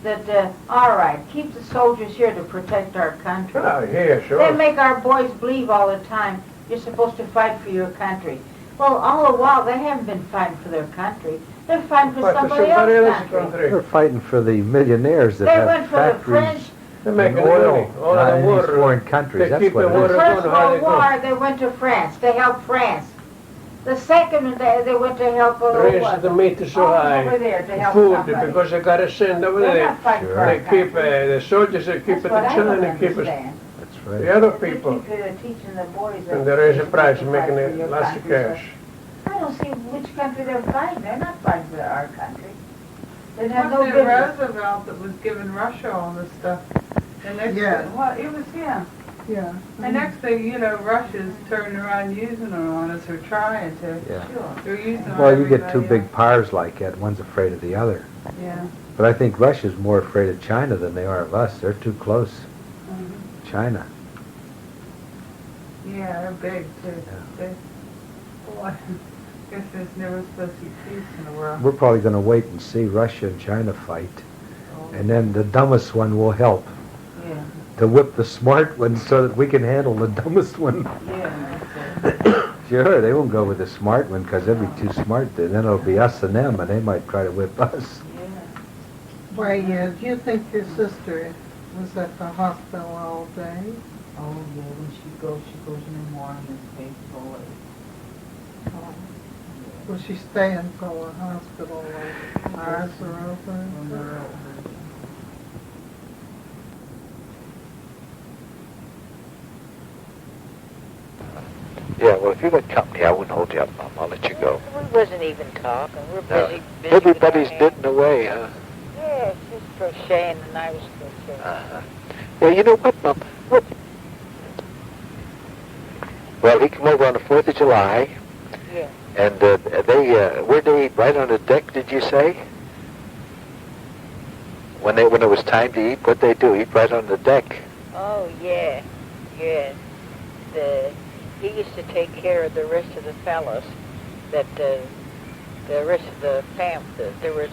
C: that, all right, keep the soldiers here to protect our country.
A: yeah,
C: They
A: sure.
C: make our boys believe all the time, you're supposed to fight for your country. Well, all the while, they haven't been fighting for their country. They're fighting for
A: Fight for
C: somebody
A: somebody
C: else's
A: else's
C: country.
B: They're fighting for the millionaires that
C: They
B: have
C: went for the French,
B: factories
A: They're
B: and
A: making
B: oil
A: money, all
B: not
A: of
B: in
A: the
B: these foreign
A: water.
B: countries.
A: They
B: That's
A: keep
B: what
A: the
B: it
A: water
B: is.
C: First
A: going, how they
C: World
A: go.
C: War, they went to France. They helped France. The second, they went to help
A: Raise
C: what?
A: the meat is so
C: Over
A: high,
C: there to help
A: food,
C: somebody.
A: because they gotta send over
C: They're
A: there.
C: not fighting
B: Sure.
C: for our
A: They keep,
C: country.
A: the soldiers, they keep
C: That's
A: it
C: what
A: in
C: I don't
A: China, and keep it,
C: understand.
B: That's
A: the
B: right.
A: other
C: They
A: people,
C: keep teaching the boys that
A: and they raise the
C: they're
A: price,
C: supposed to
A: making
C: fight for
A: it
C: your
A: lots of
C: country, so-
A: cash.
C: I don't see which country they're fighting. They're not fighting for our country. They have no
D: Wasn't it
C: business.
D: Roosevelt that was giving Russia all this stuff? And next
E: Yeah.
D: well, it was, yeah.
E: Yeah.
D: And next thing, you know, Russia's turning around using them on us, or trying to.
B: Yeah.
D: They're using them on
B: Well, you get two
D: everybody
B: big powers like that, one's afraid of the other.
D: else. Yeah.
B: But I think Russia's more afraid of China than they are of us. They're too close.
D: Mhm.
B: China.
D: Yeah, they're big too.
B: Yeah.
D: They, boy, guess there's never supposed to be peace in the world.
B: We're probably going to wait and see Russia and China fight. And then the dumbest one will help
C: Yeah,
B: to whip the smart one so that we can handle the dumbest one.
C: yeah, that's it.
B: Sure, they won't go with the smart one because they'll be too smart. Then it'll be us and them, and they might try to whip us.
C: Yeah.
E: Why, do you think your sister was at the hospital all day?
C: Oh, yeah, when she goes in the morning and stays full.
E: Will she stay until the hospital hours are over?
F: Yeah, well, if you got company, I wouldn't hold you up, Mom. I'll let you go.
G: We wasn't even talking. We're
F: No.
G: busy with
F: Everybody's
G: our hands.
F: knitting away, huh?
G: Yeah, she's crocheting and I was crocheting.
F: Uh-huh. Well, you know what, Mom? What? Well, he came over on the 4th of July,
G: Yeah.
F: and where'd they eat? Right on the deck, did you say? When it was time to eat, what'd they do? Eat right on the deck.
G: Oh, yeah. Yeah. He used to take care of the rest of the fellows. That the rest of the family. There was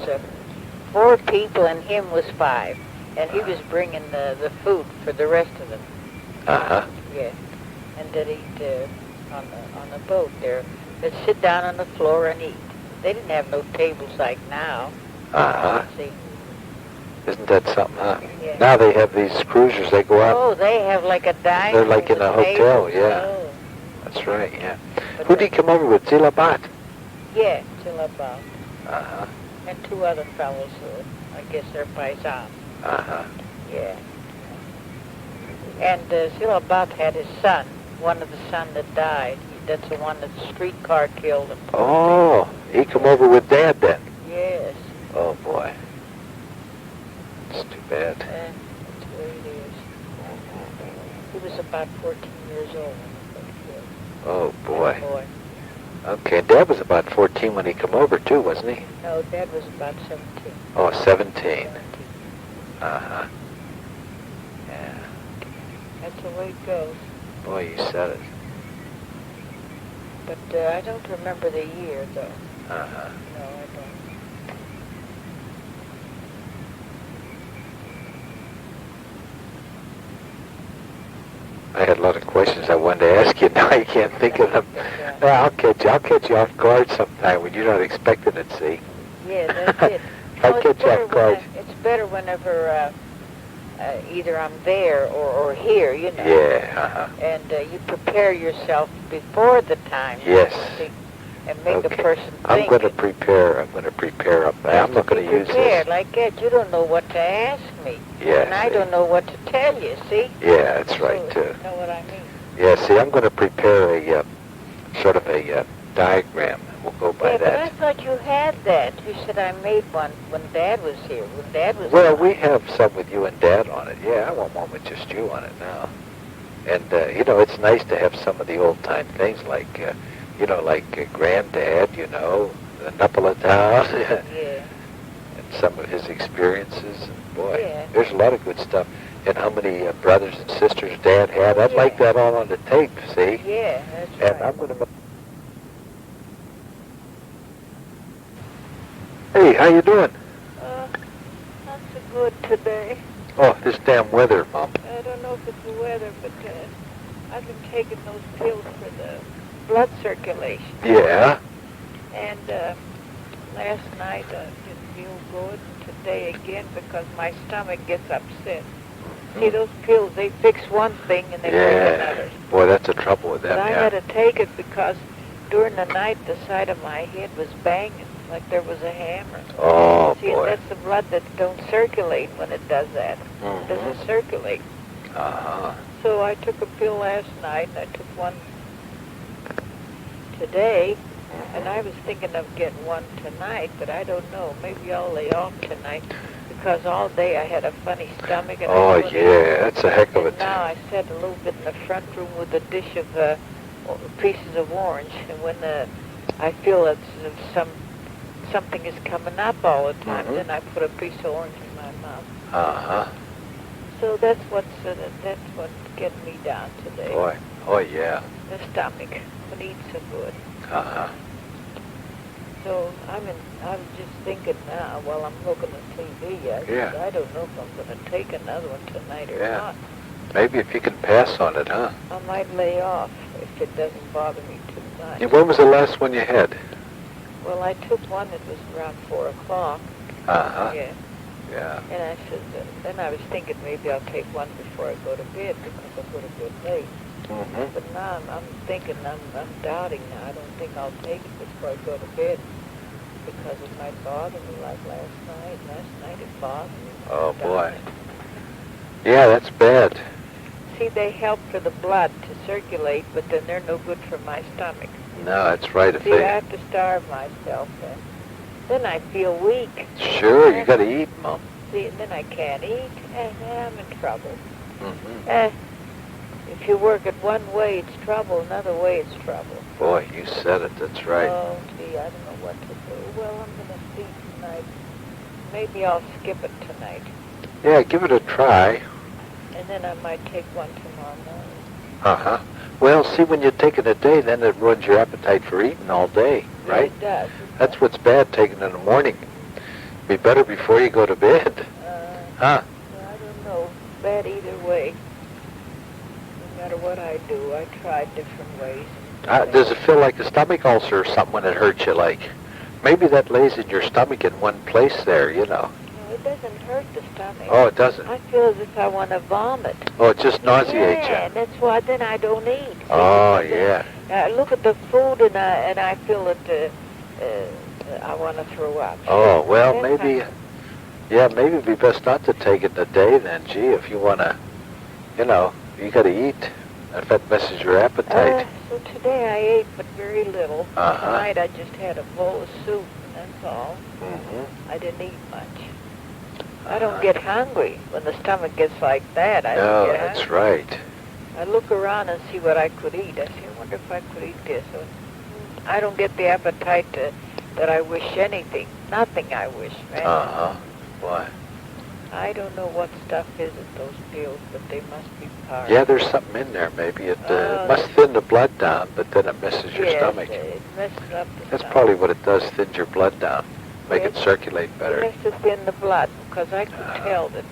G: 4 people and him was 5. And he was bringing the food for the rest of them.
F: Uh-huh.
G: Yeah. And they'd eat on the boat there. They'd sit down on the floor and eat. They didn't have no tables like now.
F: Uh-huh.
G: See.
F: Isn't that something, huh?
G: Yeah.
F: Now they have these cruisers. They go out.
G: Oh, they have like a dining
F: They're like
G: room
F: in a
G: with
F: hotel,
G: tables.
F: yeah.
G: Oh,
F: That's right, yeah.
G: but
F: Who'd he come over with? Zilabat?
G: Yeah, till about.
F: Uh-huh.
G: And 2 other fellows, I guess they're paisan.
F: Uh-huh.
G: Yeah. And Zilabat had his son, one of the son that died. That's the one that the streetcar killed him.
F: Oh, he come over with Dad then.
G: Yes.
F: Oh, boy. It's too bad.
G: That's the way it is. He was about 14 years old when he got
F: Oh,
G: killed.
F: boy.
G: Boy.
F: Okay, Dad was about 14 when he come over, too, wasn't he?
G: No, Dad was about 17.
F: Oh, 17.
G: 17.
F: Uh-huh. Yeah.
G: That's the way it goes.
F: Boy, you said it.
G: But I don't remember the year, though.
F: Uh-huh.
G: No, I don't.
F: I had a lot of questions I wanted to ask you. Now I can't think of them. I'll catch you off guard sometime when you're not expecting it, see?
G: Yeah, that's it.
F: I'll catch you off guard.
G: It's better whenever either I'm there or here, you know.
F: Yeah, uh-huh.
G: And you prepare yourself before the time.
F: Yes.
G: And make
F: Okay.
G: a person think.
F: I'm going to prepare up there. I'm not going to use this.
G: Like that, you don't know what to ask me.
F: Yeah,
G: And I
F: see.
G: don't know what to tell you, see?
F: Yeah, that's right,
G: So,
F: too.
G: you know what I mean?
F: Yeah, see, I'm going to prepare a sort of a diagram. We'll go by
G: Yeah, but I
F: that.
G: thought you had that. You said I made one when Dad was here. When Dad was
F: Well,
G: here.
F: we have some with you and Dad on it. Yeah, I want one with just you on it now. And, you know, it's nice to have some of the old-time things like, you know, like Granddad, you know, the Napolitan,
G: Yeah.
F: and some of his experiences. And boy,
G: Yeah.
F: there's a lot of good stuff. And how many brothers and sisters Dad had. I'd like that all on the tape, see?
G: Yeah, that's
F: And
G: right.
F: I'm going to... Hey, how you doing?
G: Not so good today.
F: Oh, this damn weather, Mom.
G: I don't know if it's the weather, but I've been taking those pills for the blood circulation.
F: Yeah?
G: And last night I didn't feel good. Today again because my stomach gets upset. See, those pills, they fix one thing and they break
F: Yeah.
G: another.
F: Boy, that's the trouble with
G: But
F: them,
G: I
F: yeah.
G: had to take it because during the night the side of my head was banging like there was a hammer.
F: Oh,
G: See,
F: boy.
G: that's the blood that don't circulate when it does that. It doesn't
F: Mhm.
G: circulate.
F: Uh-huh.
G: So I took a pill last night and I took one today. And I was thinking of getting one tonight, but I don't know. Maybe I'll lay off tonight because all day I had a funny stomach. And
F: Oh,
G: I couldn't eat.
F: yeah, that's a heck of a
G: And now I sat a little bit in the front room with a dish of pieces of orange, and when I feel that something is coming up all the time,
F: Mhm.
G: then I put a piece of orange in my mouth.
F: Uh-huh.
G: So that's what's getting me down today.
F: Boy. Oh, yeah.
G: The stomach. When I eat so good.
F: Uh-huh.
G: So I'm just thinking now while I'm looking at TV.
F: Yeah.
G: I don't know if I'm going to take another one tonight or
F: Yeah.
G: not.
F: Maybe if you can pass on it, huh?
G: I might lay off if it doesn't bother me too much.
F: Yeah, when was the last one you had?
G: Well, I took one that was around 4 o'clock.
F: Uh-huh.
G: Yeah.
F: Yeah.
G: And I said, then I was thinking maybe I'll take one before I go to bed because I go to bed late.
F: Mm-hmm.
G: But now I'm thinking, I'm doubting now. I don't think I'll take it before I go to bed because it might bother me like last night. Last night it bothered me.
F: Oh, boy. Yeah, that's bad.
G: See, they help for the blood to circulate, but then they're no good for my stomach.
F: No, that's right. If
G: See, I
F: they...
G: have to starve myself then. Then I feel weak.
F: Sure, you got to eat, Mom.
G: See, and then I can't eat, and I'm in trouble.
F: Mm-hmm.
G: If you work it one way, it's trouble. Another way, it's trouble.
F: Boy, you said it. That's right.
G: Oh, gee, I don't know what to do. Well, I'm going to see tonight. Maybe I'll skip it tonight.
F: Yeah, give it a try.
G: And then I might take one tomorrow morning.
F: Uh-huh. Well, see, when you take it a day, then it ruins your appetite for eating all day, right?
G: It does.
F: That's what's bad, taking it in the morning. Be better before you go to bed. Huh?
G: Well, I don't know. Bad either way. No matter what I do, I try different ways.
F: Does it feel like a stomach ulcer or something when it hurts you, like? Maybe that lays in your stomach in one place there, you know.
G: No, it doesn't hurt the stomach.
F: Oh, it doesn't?
G: I feel as if I want to vomit.
F: Oh, it just nauseates
G: Yeah,
F: you.
G: that's why then I don't eat. See,
F: Oh,
G: because
F: yeah.
G: I look at the food and I feel that I want to throw up.
F: Oh, well,
G: That's
F: maybe...
G: how-
F: Yeah, maybe it'd be best not to take it in a day then. Gee, if you want to, you know, you got to eat. If that messes your appetite.
G: So today I ate, but very little.
F: Uh-huh.
G: Tonight I just had a bowl of soup, and that's all.
F: Mm-hmm.
G: I didn't eat much. I don't get hungry when the stomach gets like that. I
F: No,
G: don't get
F: that's
G: hungry.
F: right.
G: I look around and see what I could eat. I say, I wonder if I could eat this. So I don't get the appetite that I wish anything. Nothing I wish, man.
F: Uh-huh. Why?
G: I don't know what stuff is in those pills, but they must be part.
F: Yeah, there's something in there. Maybe it
G: Oh.
F: must thin the blood down, but then it messes your
G: Yes,
F: stomach.
G: it messes up the
F: That's
G: stomach.
F: probably what it does, thins your blood down. Make it
G: Yes.
F: circulate better.
G: It has to thin the blood, because I could tell that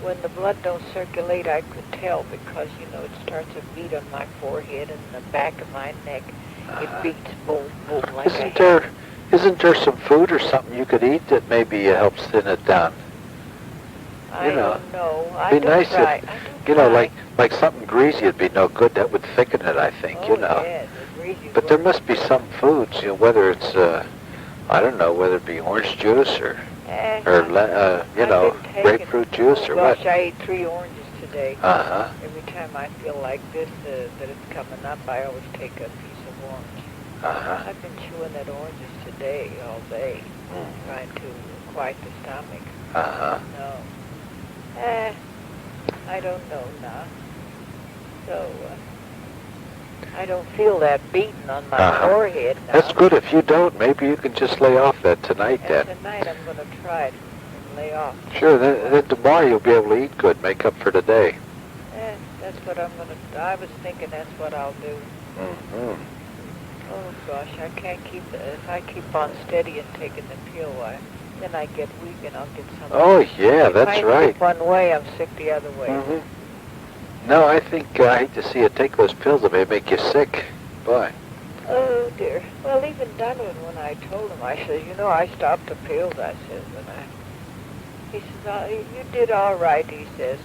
G: when the blood don't circulate, I could tell because, you know, it starts to beat on my forehead and the back of my neck. It beats boom, boom like
F: Isn't there some food or something you could eat that maybe helps thin it down?
G: I don't know.
F: Be
G: I do
F: nice
G: try.
F: if,
G: I do
F: you know,
G: try.
F: like something greasy would be no good. That would thicken it, I think,
G: Oh,
F: you know.
G: yeah, the greasy
F: But there
G: works.
F: must be some foods, you know, whether it's, I don't know, whether it be orange juice or you
G: I've
F: know,
G: been taking-
F: grapefruit juice or
G: gosh,
F: what.
G: I ate 3 oranges today.
F: Uh-huh.
G: Every time I feel like this, that it's coming up, I always take a piece of orange.
F: Uh-huh.
G: I've been chewing at oranges today, all day,
F: Mm.
G: trying to quiet the stomach.
F: Uh-huh.
G: No. I don't know now. So, I don't feel that beating on my
F: Uh-huh.
G: forehead now.
F: That's good. If you don't, maybe you can just lay off that tonight then.
G: And tonight I'm going to try it and lay off.
F: Sure, then tomorrow you'll be able to eat good, make up for today.
G: That's what I'm going to, I was thinking that's what I'll do.
F: Mm-hmm.
G: Oh gosh, I can't keep, if I keep on steady and taking the pill, then I get weak and I'll get something.
F: Oh, yeah,
G: if
F: that's
G: I
F: right.
G: sick one way, I'm sick the other way.
F: Mm-hmm. No, I think I hate to see you take those pills that may make you sick. Boy.
G: Oh dear. Well, even Donovan, when I told him, I said, you know, I stopped the pills, I said, he says, oh, you did all right, he says.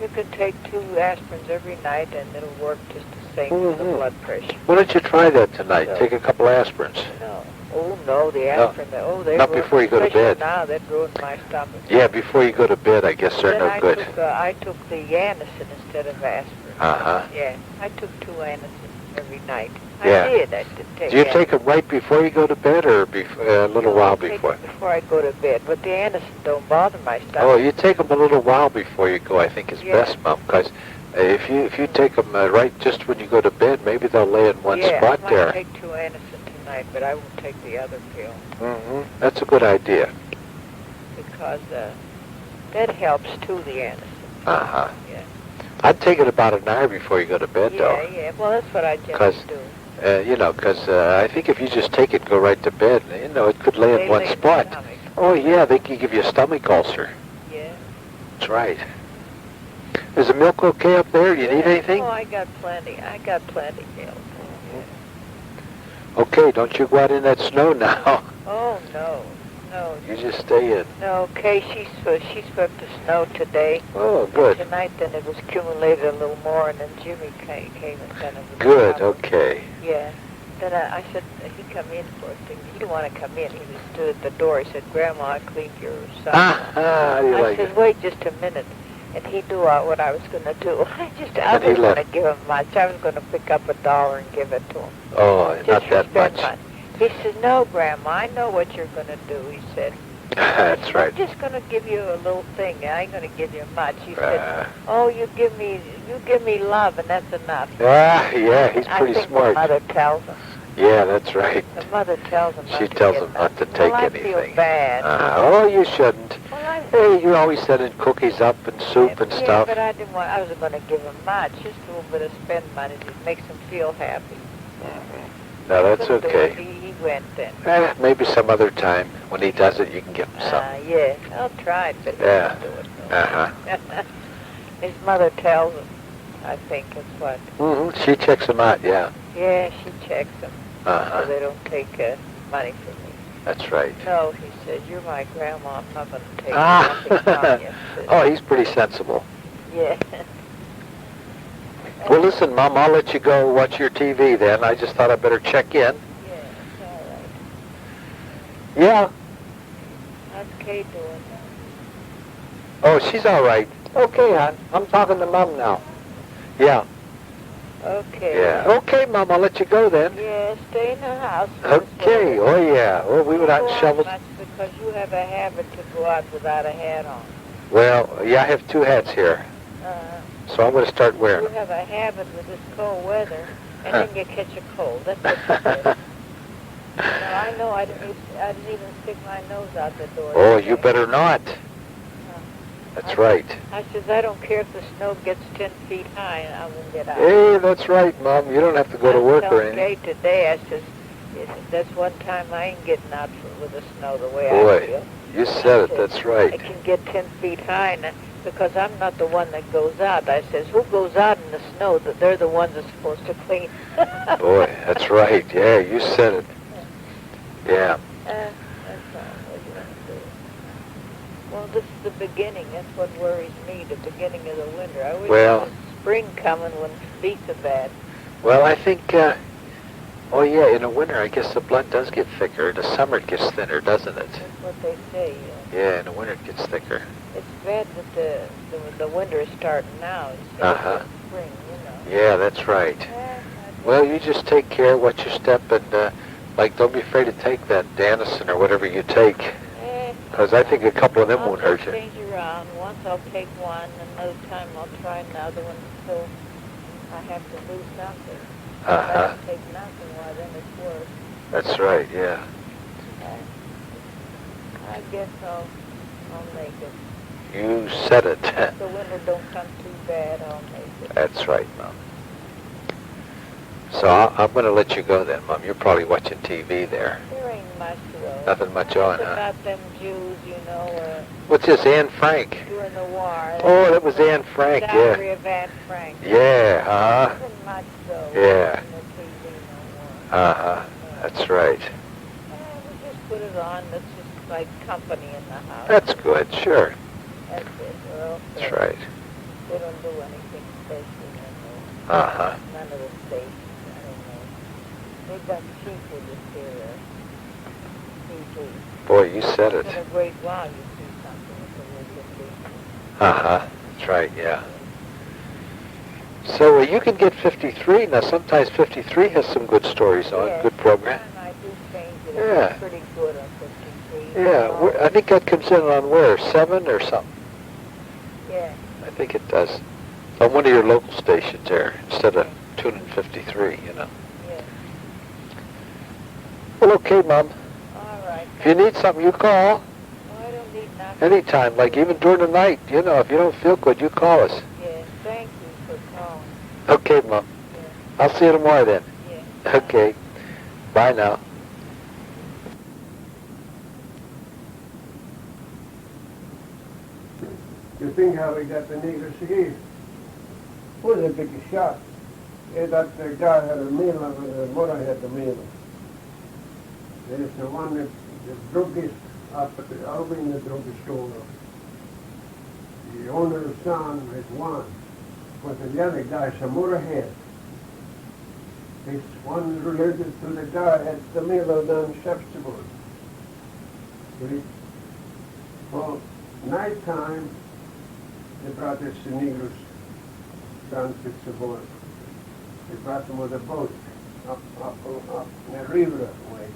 G: You can take 2 aspirins every night and it'll work just the same for the
F: Mhm.
G: blood pressure.
F: Why don't you try that tonight?
G: So-
F: Take a couple aspirins.
G: No. Oh no, the aspirin, they
F: not
G: ruin-
F: before you go to
G: especially
F: bed.
G: now, that ruined my stomach.
F: Yeah, before you go to bed, I guess they're
G: Then
F: no good.
G: I took the Anacin instead of aspirin.
F: Uh-huh.
G: Yeah, I took 2 Anacin every night.
F: Yeah.
G: I did take
F: Do you
G: Anacin.
F: take them right before you go to bed or a little
G: No,
F: while
G: I take
F: before?
G: it before I go to bed, but the Anacin don't bother my stomach.
F: Oh, you take them a little while before you go, I think is
G: Yeah.
F: best, Mom, because if you take them right just when you go to bed, maybe they'll lay in one spot
G: I might
F: there.
G: take 2 Anacin tonight, but I won't take the other pill
F: Mm-hmm. That's a good idea.
G: because that helps too, the Anacin.
F: Uh-huh.
G: Yeah.
F: I'd take it about an hour before you go to bed, though.
G: Yeah, well, that's what I
F: Because,
G: generally do.
F: You know, because I think if you just take it and go right to bed, you know, it could lay
G: They
F: in one
G: lay in the
F: spot.
G: stomach.
F: Oh, yeah, they can give you a stomach ulcer.
G: Yeah.
F: That's right. Is the milk okay up there? You need anything?
G: Oh, I got plenty. I got plenty milk.
F: Okay, don't you go out in that snow now.
G: Oh, no. No.
F: You just stay in.
G: No, Kay, she swept the snow today.
F: Oh, good.
G: Tonight, then it was accumulated a little more, and then Jimmy came and kind of...
F: Good, okay.
G: Yeah. Then I said, he come in for a thing. He didn't want to come in. He was stood at the door. He said, Grandma, I cleaned your son.
F: How do you
G: I
F: like
G: said,
F: it?
G: wait just a minute. And he knew what I was going to do. I
F: And he
G: wasn't going to
F: left.
G: give him much. I was going to pick up $1 and give it to him.
F: Oh,
G: Just
F: not
G: for
F: that
G: spend
F: much.
G: money. He said, no, Grandma, I know what you're going to do, he said.
F: That's right.
G: I'm just going to give you a little thing. I ain't going to give you much. He said,
F: Uh,
G: oh, you give me love, and that's enough.
F: yeah, he's
G: I
F: pretty
G: think
F: smart.
G: the mother tells him.
F: Yeah, that's right.
G: The mother tells him not
F: She
G: to
F: tells
G: get
F: him not to
G: nothing.
F: take
G: well,
F: anything.
G: I feel bad.
F: Oh, you shouldn't.
G: Well, I
F: Hey, you're always sending cookies up and soup and
G: yeah,
F: stuff.
G: but I wasn't going to give him much. Just a little bit of spend money that makes him feel happy.
F: No, that's
G: Couldn't do it.
F: okay.
G: He went then.
F: Maybe some other time when he does it, you can give him some.
G: Yeah, I'll try it, but he
F: Yeah.
G: won't do it. No.
F: Uh-huh.
G: His mother tells him, I think it's what.
F: Mm-hmm. She checks him out, yeah.
G: Yeah, she checks him so
F: Uh-huh.
G: they don't take money from me.
F: That's right.
G: No, he says, you're my grandma. I'm not going to take
F: Ah.
G: nothing from you.
F: Oh, he's pretty sensible.
G: Yeah.
F: Well, listen, Mom, I'll let you go watch your TV then. I just thought I'd better check in.
G: Yeah, it's all right.
F: Yeah.
G: How's Kay doing?
F: Oh, she's all right. Okay, hon. I'm talking to Mom now. Yeah.
G: Okay.
F: Yeah. Okay, Mom, I'll let you go then.
G: Yeah, stay in the house.
F: Okay. Oh, yeah. Well, we went out and shoveled.
G: Much because you have a habit to go out without a hat on.
F: Well, yeah, I have 2 hats here, so I'm going to start wearing
G: You
F: them.
G: have a habit with this cold weather, and then you catch a cold. That's what you do. Now, I know I didn't even stick my nose out the door.
F: Oh,
G: today.
F: you better not. That's right.
G: I says, I don't care if the snow gets 10 feet high, and I won't get out.
F: Hey, that's right, Mom. You don't have to go to work or anything.
G: Okay, today, I says, that's one time I ain't getting out with the snow the way I
F: Boy,
G: feel.
F: you said it. That's
G: It
F: right.
G: can get 10 feet high, but because I'm not the one that goes out. I says, who goes out in the snow? That they're the ones that's supposed to clean.
F: Boy, that's right. Yeah, you said it. Yeah.
G: That's all. What do you want to do? Well, this is the beginning. That's what worries me, the beginning of the winter. I wish
F: Well-
G: there was spring coming when feet are bad.
F: Well, I think, oh yeah, in the winter, I guess the blood does get thicker. In the summer, it gets thinner, doesn't it?
G: That's what they say.
F: Yeah, in the winter, it gets thicker.
G: It's bad that the winter is starting now instead
F: Uh-huh.
G: of spring, you know.
F: Yeah, that's right.
G: Yeah,
F: Well, you just take care, watch your step, and, like, don't be afraid to take that Danison or whatever you take, because I think a couple of them
G: I'll
F: won't hurt
G: just
F: you.
G: change around. Once I'll take one, another time I'll try another one until I have to lose something. If I
F: Uh-huh.
G: don't take nothing, well, then it's worse.
F: That's right, yeah.
G: I guess I'll make it.
F: You said it.
G: If the winter don't come too bad, I'll make it.
F: That's right, Mom. So I'm going to let you go then, Mom. You're probably watching TV there.
G: There ain't much though.
F: Nothing much on, huh?
G: About them Jews, you know,
F: What's this, Anne Frank?
G: during the war.
F: Oh, that was Anne Frank,
G: Diary
F: yeah.
G: of Anne Frank.
F: Yeah, huh?
G: Nothing much though.
F: Yeah.
G: On the TV no more.
F: Uh-huh. That's right.
G: We just put it on. That's just like company in the house.
F: That's good, sure.
G: That's it. Or else,
F: That's right.
G: They don't do anything special. You know.
F: Uh-huh.
G: None of the states. I don't know. They got cheap with this here. TV.
F: Boy, you said it.
G: In a great while, you see something with the look of
F: Uh-huh. That's right, yeah. So you can get 53. Now, sometimes 53 has some good stories on,
G: Yeah.
F: good program.
G: And I do change it.
F: Yeah.
G: It's pretty good on 53.
F: Yeah, I think that comes in on where? 7 or something?
G: Yeah.
F: I think it does. On one of your local stations there, instead of tuning 53, you know.
G: Yeah.
F: Well, okay, Mom.
G: All right.
F: If you need something, you call.
G: No, I don't need nothing.
F: Anytime, like even during the night, you know, if you don't feel good, you call us.
G: Yeah. Thank you for calling.
F: Okay, Mom.
G: Yeah.
F: I'll see you tomorrow then.
G: Yeah.
F: Okay. Bye now.
A: You think how we got the niggers here? Was a big shot. That the guy had a meal and the mother had the meal. There's the one that the druggist up at the Alvin, the druggist store. The owner's son is one, but the other guy, some mother had. This one related to the guy at the mill down Shepsburg. Well, nighttime, they brought us the Negroes down Pittsburgh. They brought them with a boat up in the river way.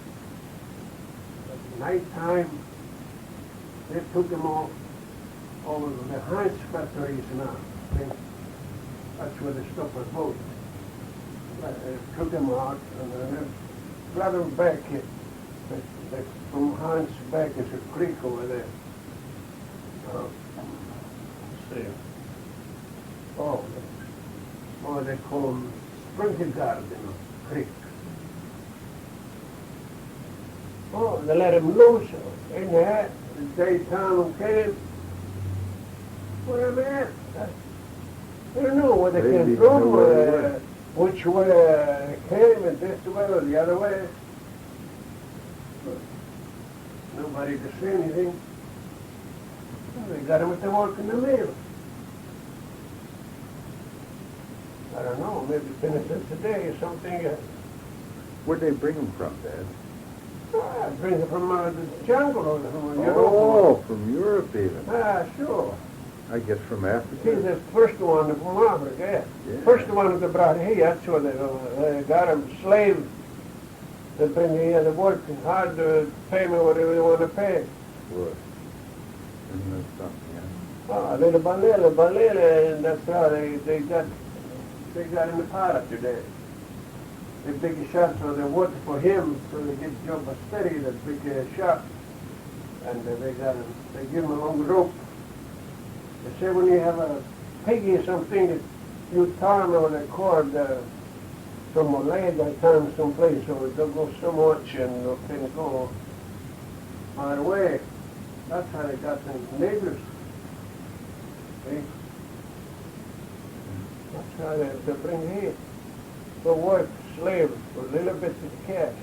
A: At nighttime, they took them all over the Heinz factories now. That's where they stopped the boat. They took them out and then brought them back here. From Heinz back is a creek over there. Let's see. Oh, they call them Sprinkle Garden Creek. Oh, they let him loose in there. The daytime came. Where am I at? I don't know where they came from, which way they came, and this way or the other way. But nobody could see anything. Well, they got him at the work in the mill. I don't know, maybe finished it today or something.
B: Where'd they bring them from, Dad?
A: I bring it from the jungle over from Europe.
B: Oh, from Europe even.
A: Sure.
B: I guess from
A: He's
B: Africa.
A: the first one from Africa,
B: Yeah.
A: First one that brought here, that's where they got him slave. They bring here to work hard to pay me whatever they want to pay.
B: Good. Isn't that something, yeah?
A: Little by little, and that's how they got in the pilot today. The big shot, so they work for him, so they get job steady, the big shot. And they give him a long rope. They say when you have a piggy or something, that you tie him on a cord from a leg, I tie him someplace, so it don't go so much and it can go our way. That's how they got the neighbors. See? That's how they bring here. To work, slave, for a little bit of cash.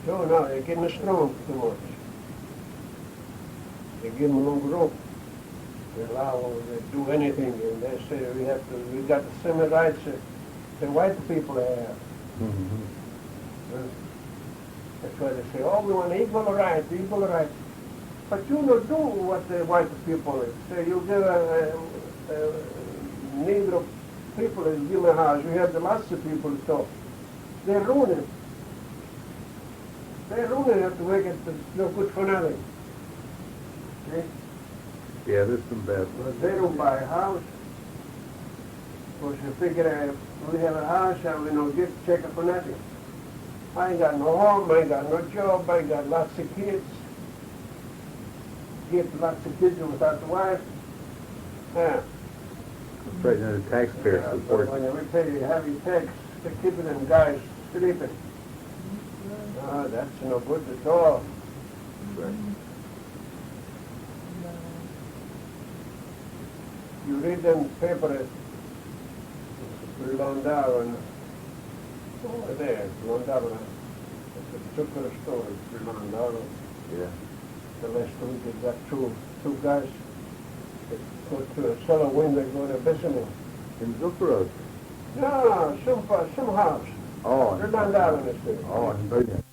A: So now they're getting strong too much. They give them a long rope. They allow them to do anything, and they say we got the same rights that the white people have. That's why they say, oh, we want equal rights, equal rights. But you don't do what the white people say. You give a Negro people in human house, you have the lots of people talk. They're ruining. They're ruining it to make it no good for nothing. See?
B: Yeah, there's some bad.
A: But they don't buy a house. Because you figure we have a house and we don't get check for nothing. I ain't got no home, I ain't got no job, I ain't got lots of kids. Get lots of kids without the wife. Yeah.
B: Right now, the taxpayers
A: Yeah,
B: support.
A: but when we pay heavy tax, they're keeping them guys sleeping. That's no good at all. You read them paper, Landau, over there, Landau, it's a particular story, Landau.
B: Yeah.
A: The last week they got two guys that go to a cellar window, go to business.
B: In Zuckerose.
A: No, some house.
B: Oh.
A: They're Landau in this thing.
B: Oh, in Brilliant.